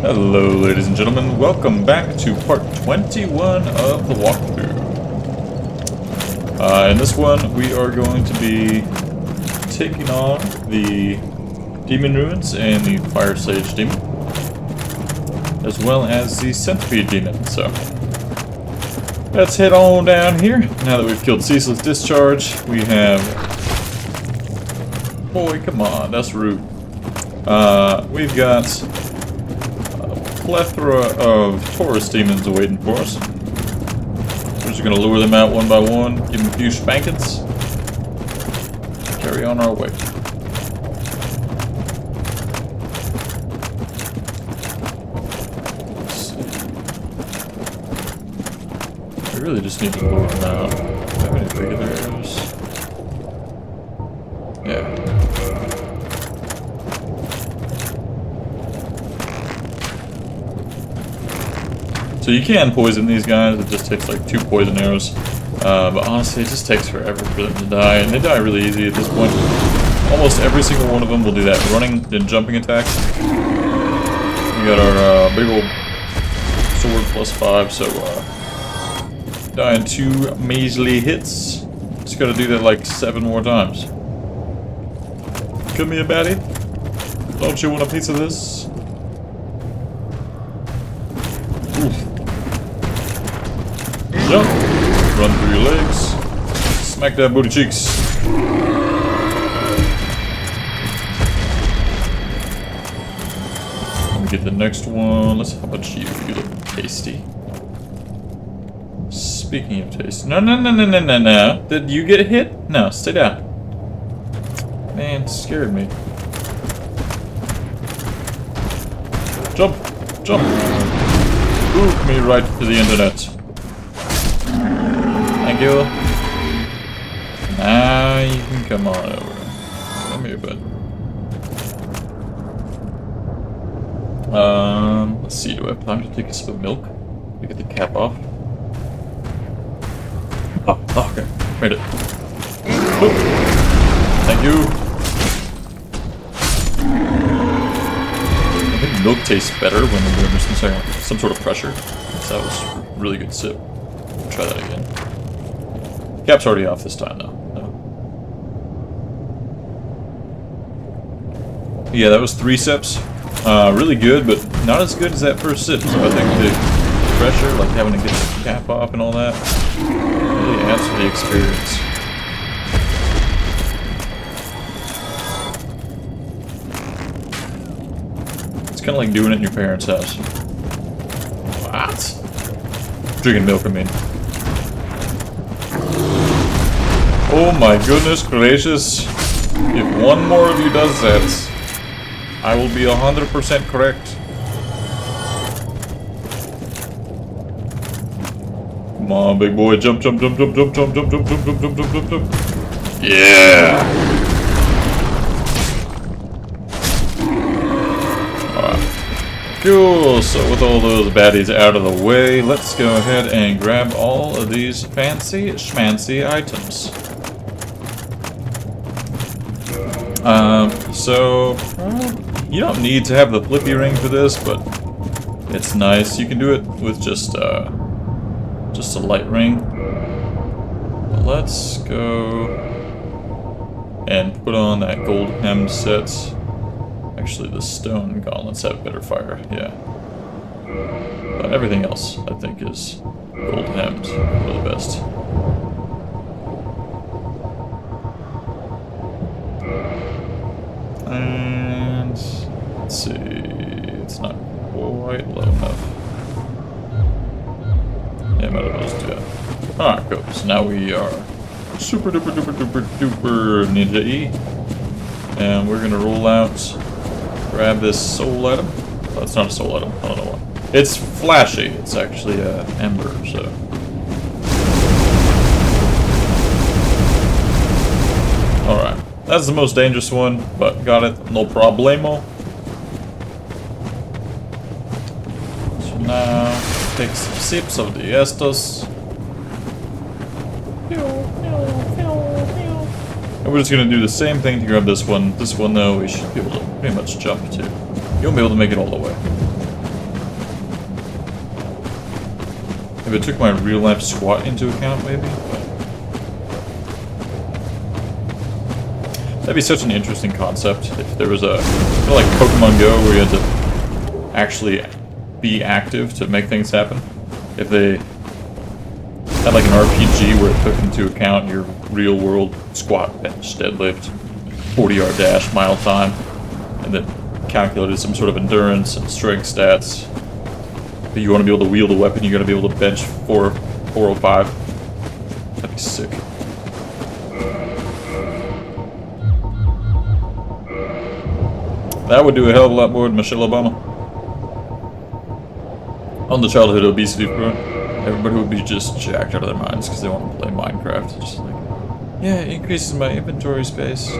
Hello ladies and gentlemen, welcome back to part 21 of the walkthrough. In this one we are going to be taking on the demon ruins and the Firesage demon, as well as the Centipede demon, so let's head on down here. Now that we've killed Ceaseless Discharge, we have... Boy, come on, that's rude. We've got plethora of Taurus demons awaiting for us. We're just gonna lure them out one by one, give them a few spankings, carry on our way. Let's see. We really just need to lure them out. Do we have any regulars? Yeah. So you can poison these guys, it just takes like 2 poison arrows. But honestly, it just takes forever for them to die, and they die really easy at this point. Almost every single one of them will do that running and jumping attack. We got our big old sword +5, so die in 2 measly hits. Just gotta do that like 7 more times. Come here, baddie. Don't you want a piece of this? Oof. Jump, run through your legs, smack that booty cheeks. Let me get the next one. Let's how about you? You look tasty. Speaking of taste, no. Did you get hit? No, stay down. Man, it scared me. Jump, jump. Boot me right to the internet. Thank you. Now you can come on over. Come here, bud. Let's see, do I have time to take a sip of milk? To get the cap off? Oh, okay. Made it. Boop. Thank you. I think milk tastes better when we're under some sort of pressure. So that was a really good sip. We'll try that again. Cap's already off this time, though. No. Yeah, that was 3 sips. Really good, but not as good as that first sip. So I think the pressure, like having to get the cap off and all that, really adds to the experience. It's kind of like doing it in your parents' house. What? Drinking milk, I mean. Oh my goodness gracious. If one more of you does that, I will be 100% correct. Come on, big boy. Jump, jump, jump, jump, jump, jump, jump, jump, jump, jump, jump, jump, jump, jump. Yeah! Alright. Cool, so with all those baddies out of the way, let's go ahead and grab all of these fancy schmancy items. You don't need to have the flippy ring for this, but it's nice. You can do it with just a light ring. But let's go and put on that gold hem set. Actually, the stone gauntlets have better fire, yeah. But everything else, I think, is gold hems for the best. And let's see, it's not quite low enough. Yeah, might as well just do that. Alright, cool. So now we are super duper duper duper duper ninja E. And we're gonna roll out, grab this soul item. Oh, it's not a soul item, I don't know why. It's flashy, it's actually ember, so. Alright. That's the most dangerous one, but got it, no problemo. So now, take some sips of the estos. And we're just gonna do the same thing to grab this one. This one, though, we should be able to pretty much jump to. You won't be able to make it all the way. If it took my real life squat into account, maybe. But that'd be such an interesting concept if there was a kind of like Pokemon Go where you had to actually be active to make things happen. If they had like an RPG where it took into account your real world squat, bench, deadlift, 40-yard dash, mile time, and then calculated some sort of endurance and strength stats. If you want to be able to wield a weapon, you got to be able to bench 405. That'd be sick. That would do a hell of a lot more than Michelle Obama. On the childhood obesity front, everybody would be just jacked out of their minds because they want to play Minecraft. Just like, yeah, it increases my inventory space.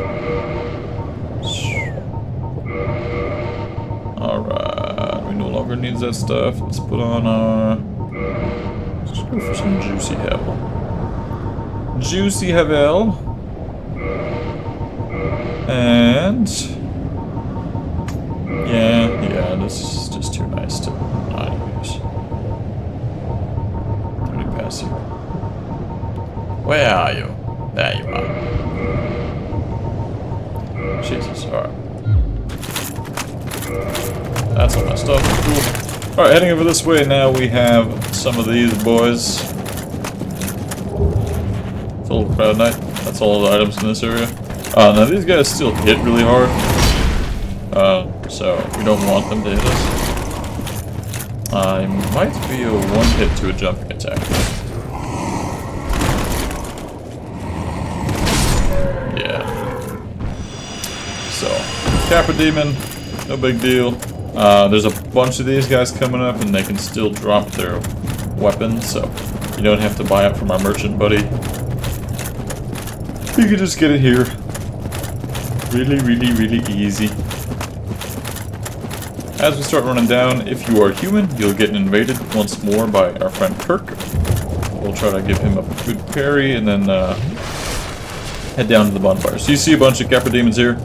Alright, we no longer need that stuff. Let's put on our... Let's go for some juicy hell. Juicy hell. And... Yeah, this is just too nice to not use. Pretty passive. Where are you? There you are. Jesus, alright. That's all my stuff. Cool. Alright, heading over this way now, we have some of these boys. It's a little crowd night. That's all the items in this area. Now these guys still hit really hard. So we don't want them to hit us. I might be a one hit to a jumping attack. Yeah. So, Kappa Demon, no big deal. There's a bunch of these guys coming up and they can still drop their weapons, so you don't have to buy it from our merchant buddy. You can just get it here. Really, really, really easy. As we start running down, if you are human, you'll get invaded once more by our friend Kirk. We'll try to give him a good parry and then head down to the bonfire. So you see a bunch of Kappa Demons here.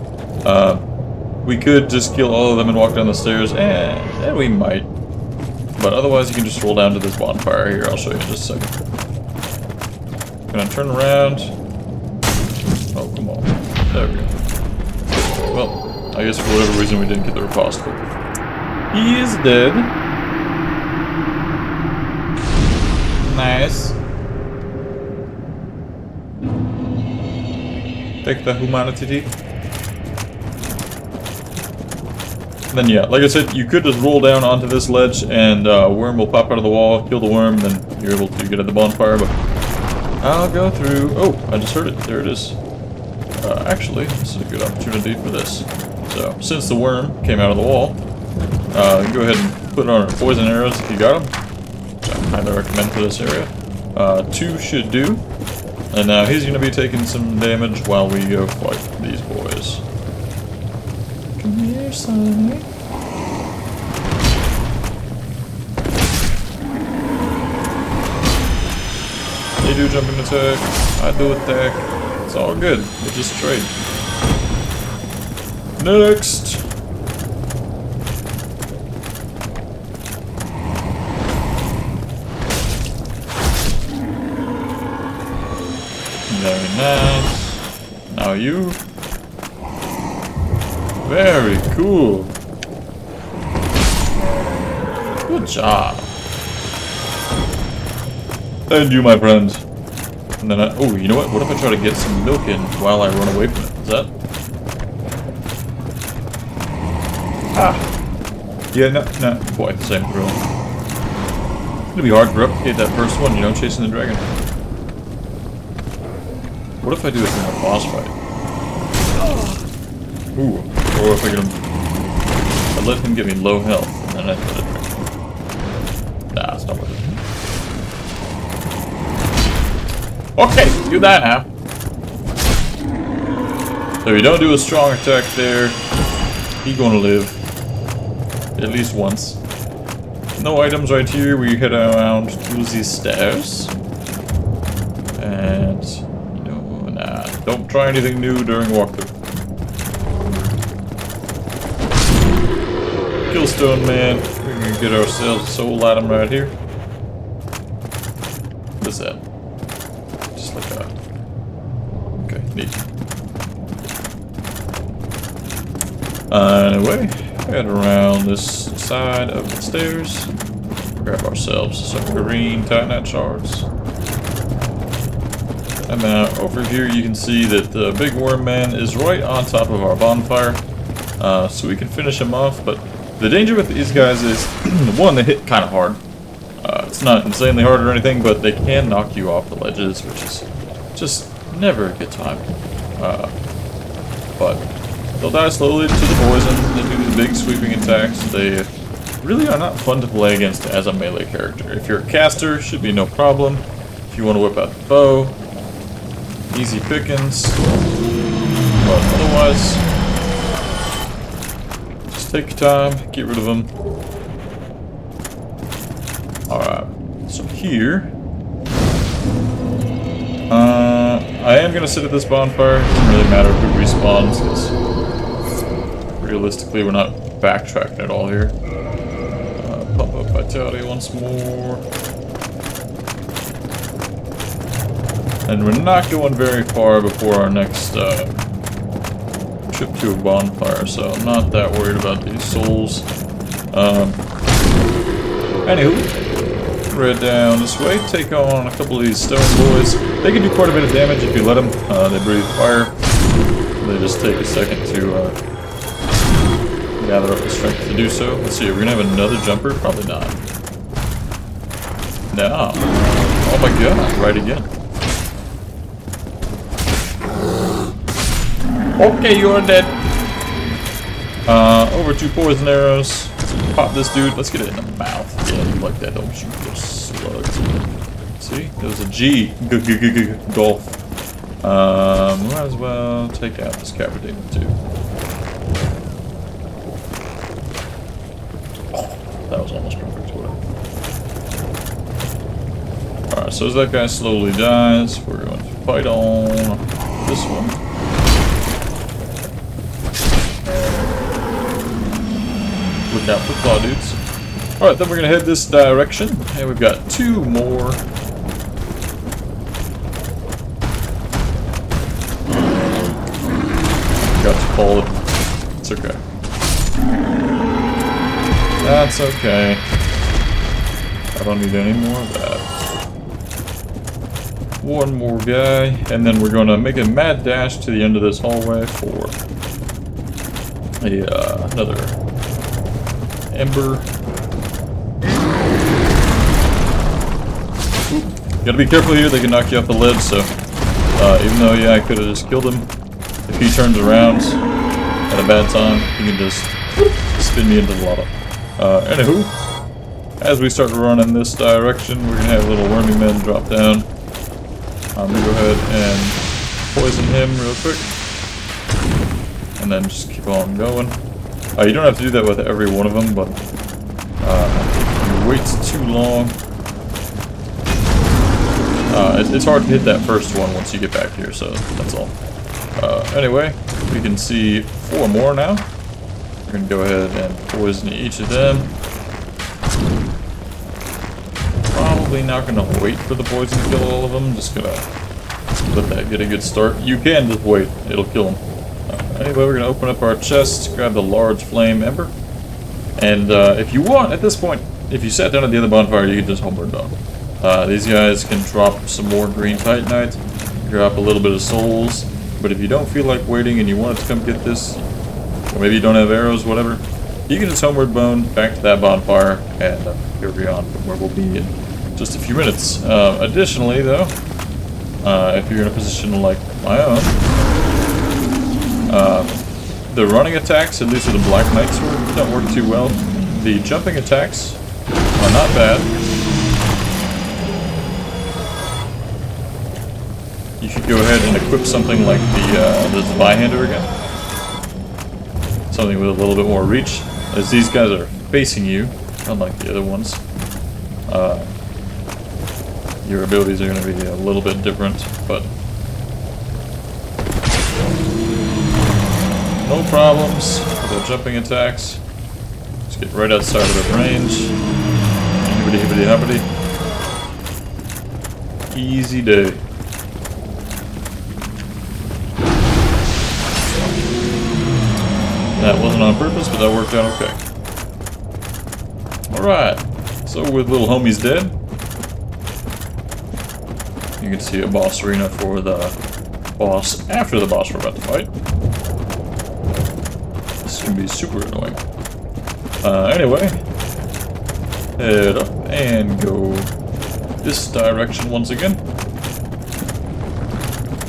We could just kill all of them and walk down the stairs, and we might. But otherwise, you can just roll down to this bonfire here. I'll show you in just a second. Gonna turn around. Oh, come on. There we go. Well, I guess for whatever reason we didn't get the repository. He is dead. Nice. Take the humanity. Then yeah, like I said, you could just roll down onto this ledge and a worm will pop out of the wall, kill the worm, then you're able to get at the bonfire, but I'll go through... Oh, I just heard it. There it is. Actually, this is a good opportunity for this. So, since the worm came out of the wall, go ahead and put on our poison arrows if you got them. Which I highly recommend for this area. 2 should do. And now he's going to be taking some damage while we go fight these boys. Come here, Sonny. They do jumping attack. I do attack. It's all good. It's just trade. Next. Very nice. Now you. Very cool. Good job. And you, my friend. And then oh, you know what? What if I try to get some milk in while I run away from it? Is that? Ah. Yeah, no, quite the same thrill. It's gonna be hard to replicate that first one, you know, chasing the dragon. What if I do it in a boss fight? Ooh. Or if I get him... I let him get me low health, and then I put it... Nah, it's not worth it. Okay, do that now. So if you don't do a strong attack there, he's gonna live. At least once. No items right here, we head around to these stairs. And... don't try anything new during walkthrough. Killstone man. We're gonna get ourselves a soul item right here. is that? Just like that. Okay, neat. Anyway, head around this side of the stairs. Grab ourselves some green titanite shards. And now over here you can see that the big worm man is right on top of our bonfire. So we can finish him off, but the danger with these guys is, one, they hit kind of hard. It's not insanely hard or anything, but they can knock you off the ledges, which is just never a good time. But they'll die slowly to the poison. They do these big sweeping attacks. They really are not fun to play against as a melee character. If you're a caster, should be no problem. If you want to whip out the bow, easy pickings. But otherwise, just take your time, get rid of them. Alright, so here, I am going to sit at this bonfire. It doesn't really matter who respawns, because realistically we're not backtracking at all here. Pump up vitality once more. And we're not going very far before our next trip to a bonfire, so I'm not that worried about these souls. Anywho, right down this way, take on a couple of these stone boys. They can do quite a bit of damage if you let them. They breathe fire. They just take a second to gather up the strength to do so. Let's see, are we gonna have another jumper? Probably not. No. Oh my god, right again. Okay, you're dead. Over 2 poison arrows. Pop this dude. Let's get it in the mouth. Yeah, you like that, don't you? You slugs. See? There was a G. Golf. Might as well take out this Cabernet too. Oh, that was almost perfect. Alright, so as that guy slowly dies, we're going to fight on this one. Look out for claw dudes. Alright, then we're going to head this direction. And we've got 2 more. Got to call it. It's okay. That's okay. I don't need any more of that. 1 more guy. And then we're going to make a mad dash to the end of this hallway for another ember. Oop. Gotta be careful here, they can knock you off the ledge, so even though, yeah, I could have just killed him, if he turns around at a bad time, he can just spin me into the lava. Anywho, as we start running this direction, we're gonna have little wormy men drop down. I'm gonna go ahead and poison him real quick, and then just keep on going. You don't have to do that with every one of them, but if you wait too long, it's hard to hit that first one once you get back here, so that's all. Anyway, we can see 4 more now. We're going to go ahead and poison each of them. Probably not going to wait for the poison to kill all of them, just going to let that get a good start. You can just wait, it'll kill them. Anyway, we're going to open up our chest, grab the large flame ember, and if you want, at this point, if you sat down at the other bonfire, you can just homeward dog. These guys can drop some more green titanite, drop a little bit of souls, but if you don't feel like waiting and you want to come get this, or maybe you don't have arrows, whatever, you can just homeward bone back to that bonfire and carry on from where we'll be in just a few minutes. Additionally, though, if you're in a position like my own, the running attacks, at least with the Black Knight sword, don't work too well. The jumping attacks are not bad. You should go ahead and equip something like the Zweihander again. Something with a little bit more reach, as these guys are facing you, unlike the other ones. Your abilities are going to be a little bit different, but no problems with our jumping attacks. Just get right outside of the range. Hibbity hibbity hoppity. Easy day. That wasn't on purpose, but that worked out okay. Alright, so with little homies dead, you can see a boss arena for the boss after the boss we're about to fight. This can be super annoying. Anyway, head up and go this direction once again.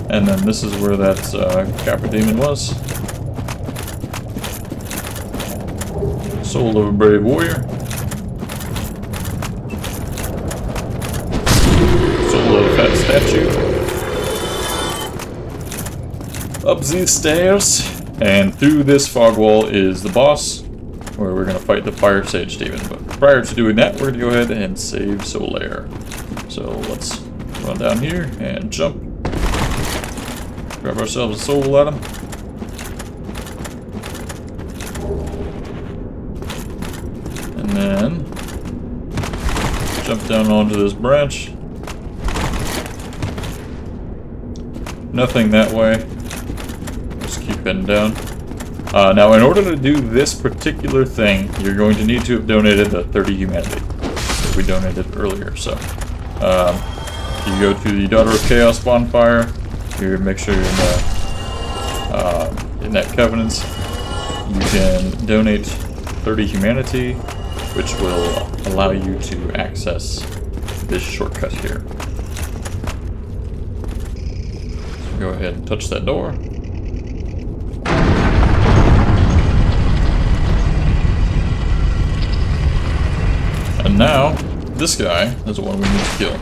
And then this is where that Capra Demon was. Soul of a Brave Warrior. Soul of a Fat Statue. Up these stairs. And through this fog wall is the boss, where we're going to fight the Firesage Demon. But prior to doing that, we're going to go ahead and save Solaire. So let's run down here and jump. Grab ourselves a soul at him. And then jump down onto this branch. Nothing that way. Just keep heading down. Now, in order to do this particular thing, you're going to need to have donated the 30 humanity that we donated earlier. So, you go to the Daughter of Chaos bonfire. You make sure you're in that covenant. You can donate 30 humanity, which will allow you to access this shortcut here. So go ahead and touch that door. And now, this guy is the one we need to kill.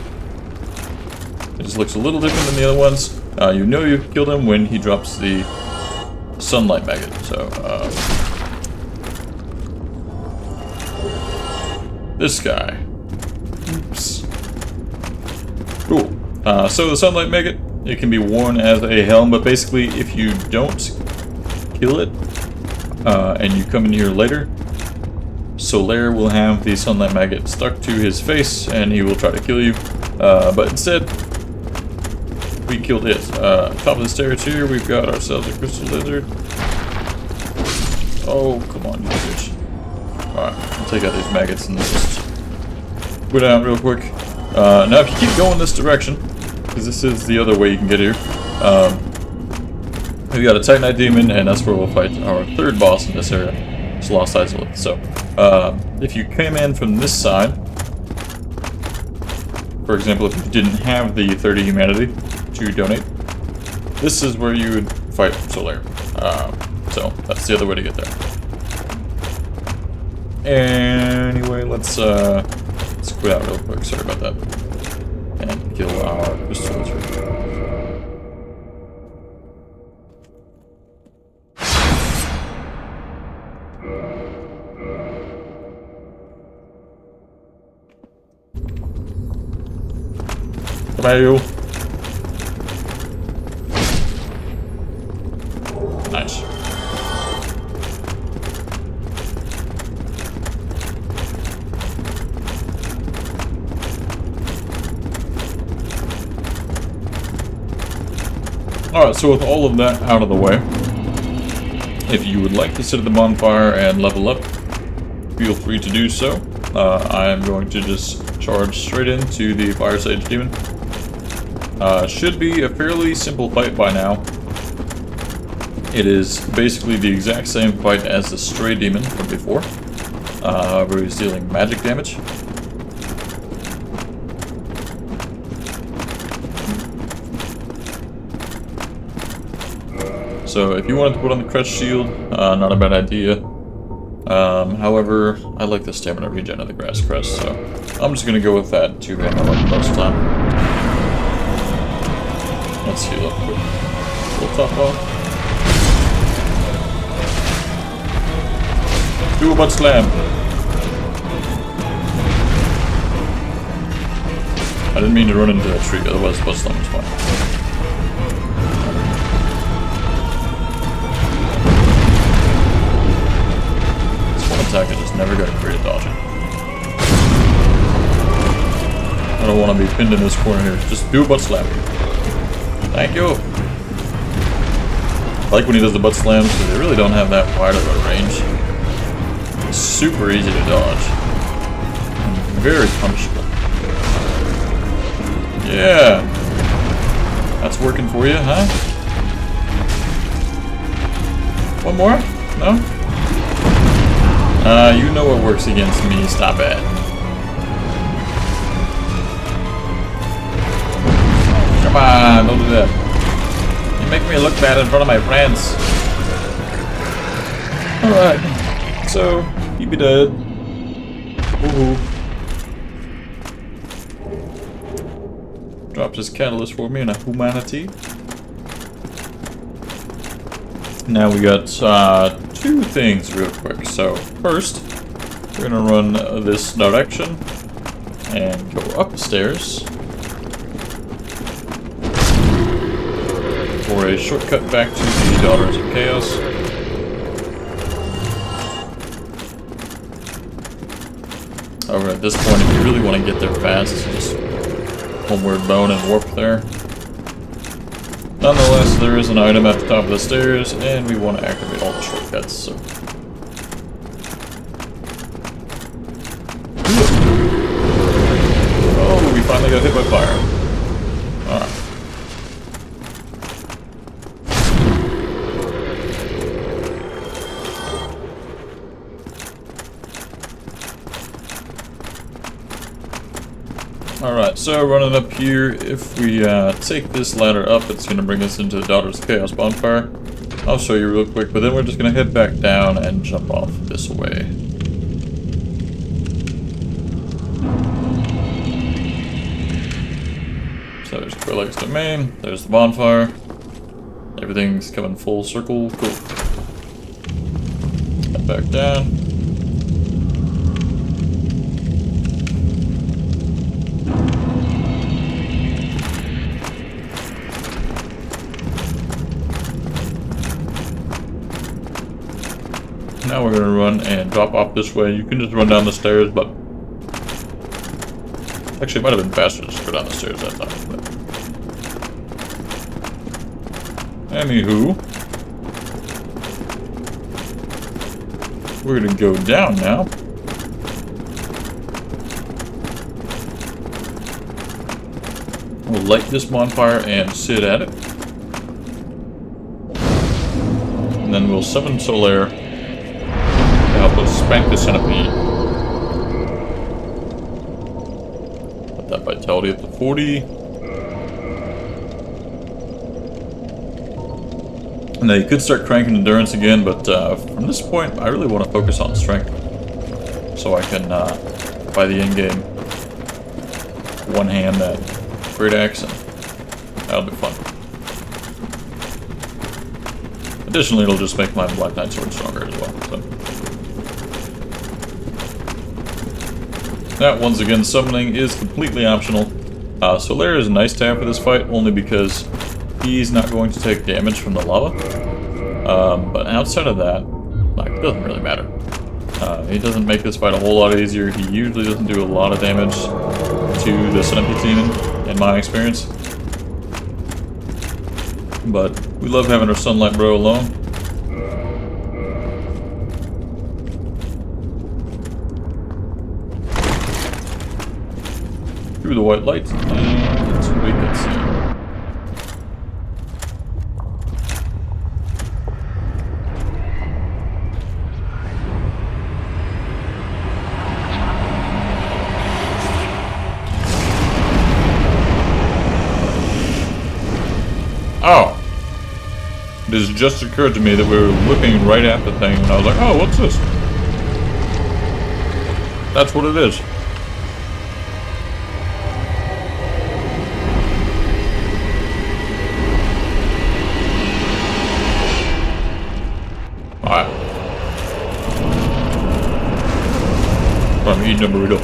It just looks a little different than the other ones. You know you've killed him when he drops the sunlight maggot. So, this guy. Oops. Cool. So the sunlight maggot, it can be worn as a helm, but basically if you don't kill it, and you come in here later, Solaire will have the sunlight maggot stuck to his face, and he will try to kill you. But instead, we killed it. Top of the stairs here, we've got ourselves a crystal lizard. Oh, come on, you bitch. Alright, I'll take out these maggots and just go down real quick. Now, if you keep going this direction, because this is the other way you can get here, we've got a Titanite Demon, and that's where we'll fight our third boss in this area. It's Lost Isolate. So, if you came in from this side, for example, if you didn't have the 30 humanity to donate, this is where you would fight Solaire. So that's the other way to get there. Anyway, let's quit out real quick. Sorry about that. And kill our crystal lizard. Come here, you. Nice. Alright, so with all of that out of the way, if you would like to sit at the bonfire and level up, feel free to do so. I am going to just charge straight into the Firesage Demon. Should be a fairly simple fight by now. It is basically the exact same fight as the Stray Demon from before, where he's dealing magic damage. So if you wanted to put on the Crutch Shield, not a bad idea. However, I like the stamina regen of the Grass Crest, so I'm just going to go with that 2 hammer like most of the time. Let's heal up quick. We'll top off. Do a butt slam. I didn't mean to run into that tree, otherwise the butt slam was fine. This one attack is just never going to create dodging. I don't want to be pinned in this corner here. Just do a butt slap. Thank you. I like when he does the butt slams because they really don't have that wide of a range. It's super easy to dodge. And very punishable. Yeah. That's working for you, huh? One more? No? You know what works against me. Stop it. Come on, don't do that. You make me look bad in front of my friends. Alright. So, he be dead. Woohoo. Dropped his catalyst for me and a humanity. Now we got two things real quick. So first, we're gonna run this direction and go upstairs for a shortcut back to the Daughters of Chaos. However, at this point, if you really want to get there fast, just homeward bone and warp there. Nonetheless, there is an item at the top of the stairs, and we want to activate all the shortcuts, so. Oh, we finally got hit by fire. Alright. Alright, so running up here, if we take this ladder up, it's going to bring us into the Daughters of Chaos bonfire. I'll show you real quick, but then we're just going to head back down and jump off this way. So there's Quilleg's domain, there's the bonfire. Everything's coming full circle, cool. Head back down. Now we're going to run and drop off this way. You can just run down the stairs, but actually it might have been faster to just go down the stairs that time. But anywho, we're going to go down now. We'll light this bonfire and sit at it. And then we'll summon Solaire. Help us spank the Centipede. Put that vitality up to 40. Now you could start cranking endurance again, but from this point I really want to focus on strength. So I can, by the end game, one-hand that great axe, and that'll be fun. Additionally, it'll just make my Black Knight sword stronger as well. So. That, once again, summoning is completely optional. Solaire is nice to have for this fight, only because he's not going to take damage from the lava. But outside of that, like, it doesn't really matter. He doesn't make this fight a whole lot easier. He usually doesn't do a lot of damage to the Centipede demon, in my experience. But we love having our Sunlight Bro alone. Through the white lights, and we can see. Oh! It has just occurred to me that we were looking right at the thing, and I was like, oh, what's this? That's what it is. I'm eating a burrito.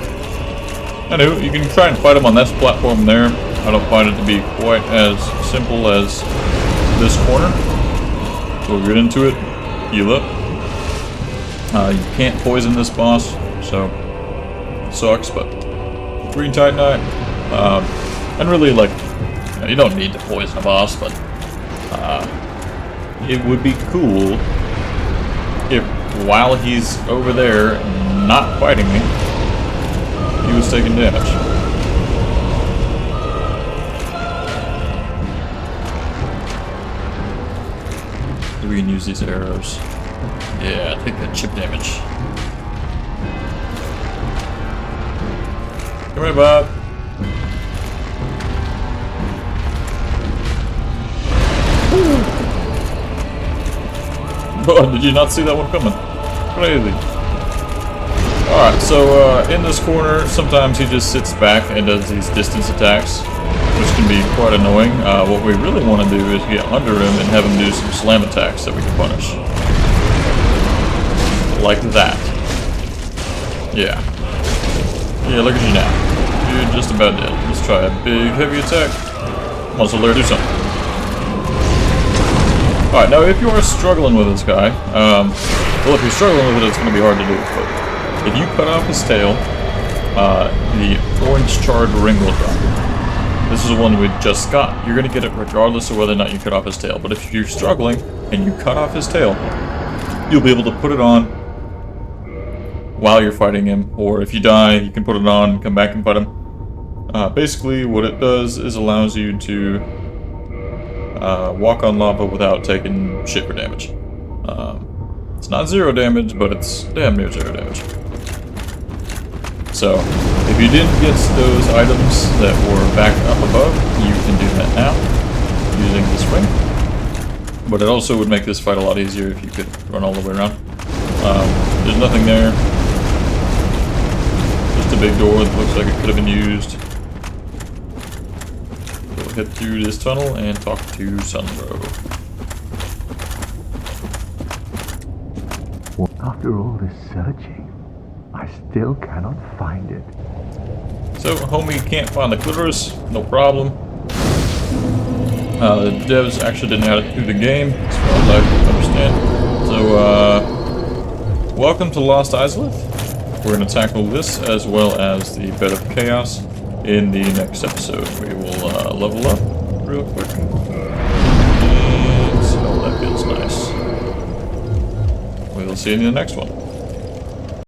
Anyway, you can try and fight him on that platform there. I don't find it to be quite as simple as this corner. We'll get into it. Heal up. You can't poison this boss, so it sucks, but Green Titanite, And really, like, you don't need to poison a boss, but it would be cool if while he's over there not fighting me, he was taking damage. We can use these arrows. Yeah, take that chip damage. Come here, Bob. Oh, did you not see that one coming? Crazy. Alright, so in this corner, sometimes he just sits back and does these distance attacks, which can be quite annoying. What we really want to do is get under him and have him do some slam attacks that we can punish. Like that. Yeah. Yeah, look at you now. You're just about dead. Let's try a big heavy attack. Also, let her do something. Alright, now if you are struggling with this guy, well, if you're struggling with it, it's going to be hard to do. But if you cut off his tail, the orange charred ring will drop. This is the one we just got. You're going to get it regardless of whether or not you cut off his tail. But if you're struggling and you cut off his tail, you'll be able to put it on while you're fighting him. Or if you die, you can put it on and come back and fight him. Basically, what it does is allows you to walk on lava without taking shit for damage. It's not 0 damage, but it's damn near 0 damage. So, if you didn't get those items that were back up above, you can do that now, using this ring. But it also would make this fight a lot easier if you could run all the way around. There's nothing there. Just a big door that looks like it could have been used. We'll head through this tunnel and talk to Sunbro. After all this searching, I still cannot find it. So, homie can't find the clitoris, no problem. The devs actually didn't add it to the game, as far as I understand. So, welcome to Lost Izalith. We're going to tackle this as well as the Bed of Chaos in the next episode. We will level up real quick. And so that feels nice. We will see you in the next one.